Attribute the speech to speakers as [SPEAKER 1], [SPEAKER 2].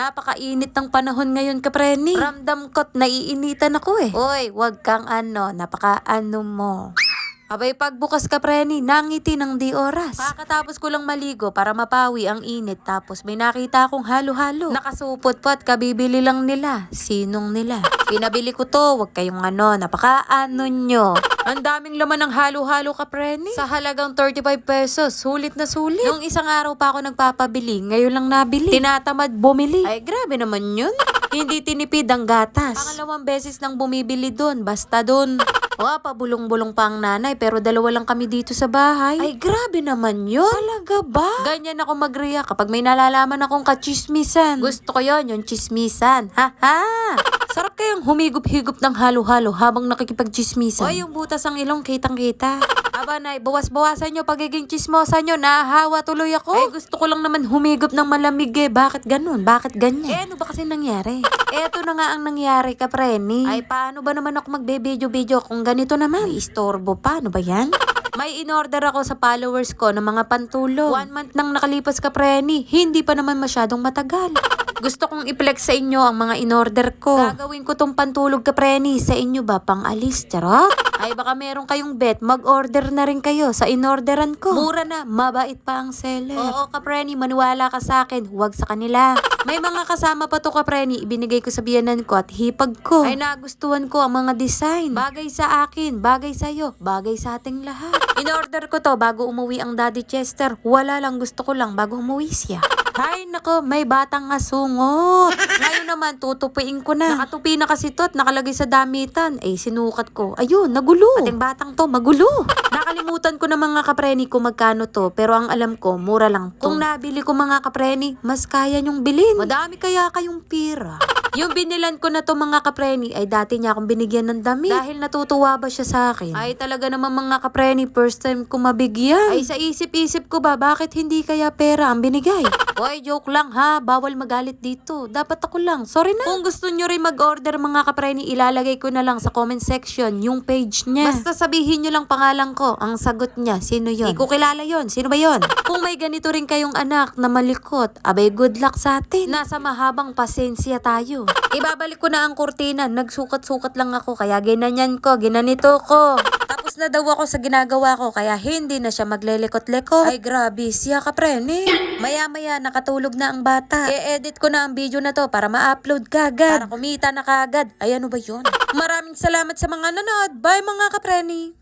[SPEAKER 1] Napakainit ng panahon ngayon, kapreni. Ramdam ko't naiinitan ako eh. Oy, wag kang napaka-ano mo. Abay, pagbukas, kapreni, nangiti ng di oras. Kakatapos ko lang maligo para mapawi ang init. Tapos may nakita akong halo-halo. Nakasupot po at kabibili lang nila. Sinong nila? Pinabili ko to, wag kayong napaka-ano nyo. Ang daming laman ng halo-halo, kapreni. Sa halagang 35 pesos, sulit na sulit. Nung isang araw pa ako nagpapabili, ngayon lang nabili. Tinatamad bumili. Ay, grabe naman yun. Hindi tinipid ang gatas. Pangalawang beses nang bumibili doon, basta doon. Pabulong-bulong pa ang nanay pero dalawa lang kami dito sa bahay. Ay, grabe naman yun. Talaga ba? Ganyan ako mag-react kapag may nalalaman akong kachismisan. Gusto ko yon, yung chismisan. Ha ha! Sarap kayang humigop-higop ng halo-halo habang nakikipag-chismisan. O, yung butas ang ilong, kitang-kita. Aba, nay, bawas-bawasan nyo pagiging chismosa nyo. Nahahawa tuloy ako. Ay, gusto ko lang naman humigop ng malamig eh. Bakit ganun? Bakit ganyan? Ano ba kasi nangyari? Eto na nga ang nangyari, kapreni. Ay, paano ba naman ako magbe-video-video kung ganito naman? May istorbo pa. Ano ba yan? May in-order ako sa followers ko ng mga pantulog. 1 month nang nakalipas, kapreni. Hindi pa naman masyadong matagal. Gusto kong i-flex sa inyo ang mga in-order ko. Gagawin ko tong pantulog, kapreni. Sa inyo ba pang alis? Charot? Ay, baka meron kayong bet. Mag-order na rin kayo sa in-orderan ko. Mura na. Mabait pa ang seller. Oo, kapreni. Maniwala ka sa akin. Huwag sa kanila. May mga kasama pa to, kapreni. Ibinigay ko sa biyanan ko at hipag ko. Ay, nagustuhan ko ang mga design. Bagay sa akin. Bagay sa'yo. Bagay sa ating lahat. In-order ko to bago umuwi ang Daddy Chester. Wala lang. Gusto ko lang bago umuwi siya. Ay, nako, may batang asungot. Ngayon naman, tutupiin ko na. Nakatupi na kasi to at nakalagay sa damitan. Eh, sinukat ko. Ayun, nagulo. Pating batang to, magulo. Nakalimutan ko na mga kapreni kung magkano to. Pero ang alam ko, mura lang to. Kung nabili ko mga kapreni, mas kaya nyong bilhin. Madami kaya kayong pira. Yung binilan ko na to mga kapreni ay dati niya akong binigyan ng damit. Dahil natutuwa ba siya sa akin? Ay talaga naman mga kapreni, first time ko mabigyan. Ay sa isip-isip ko ba, bakit hindi kaya pera ang binigay? Hoy, joke lang ha, bawal magalit dito. Dapat ako lang, sorry na. Kung gusto nyo rin mag-order mga kapreni, ilalagay ko na lang sa comment section yung page niya. Basta sabihin nyo lang pangalan ko, ang sagot niya, sino yon? Hindi ko kilala yon, sino ba yon? Kung may ganito rin kayong anak na malikot, abay good luck sa atin. Nasa mahabang pasensya tayo. Ibabalik ko na ang kurtina. Nagsukat-sukat lang ako kaya ginanyan ko, ginanito ko. Tapos na daw ako sa ginagawa ko kaya hindi na siya maglelekot-lekot. Ay grabe siya, kapreni. Maya-maya nakatulog na ang bata. I-edit ko na ang video na to para ma-upload kagad. Para kumita na kagad. Ay ano ba yun? Maraming salamat sa mga nanood. Bye mga kapreni.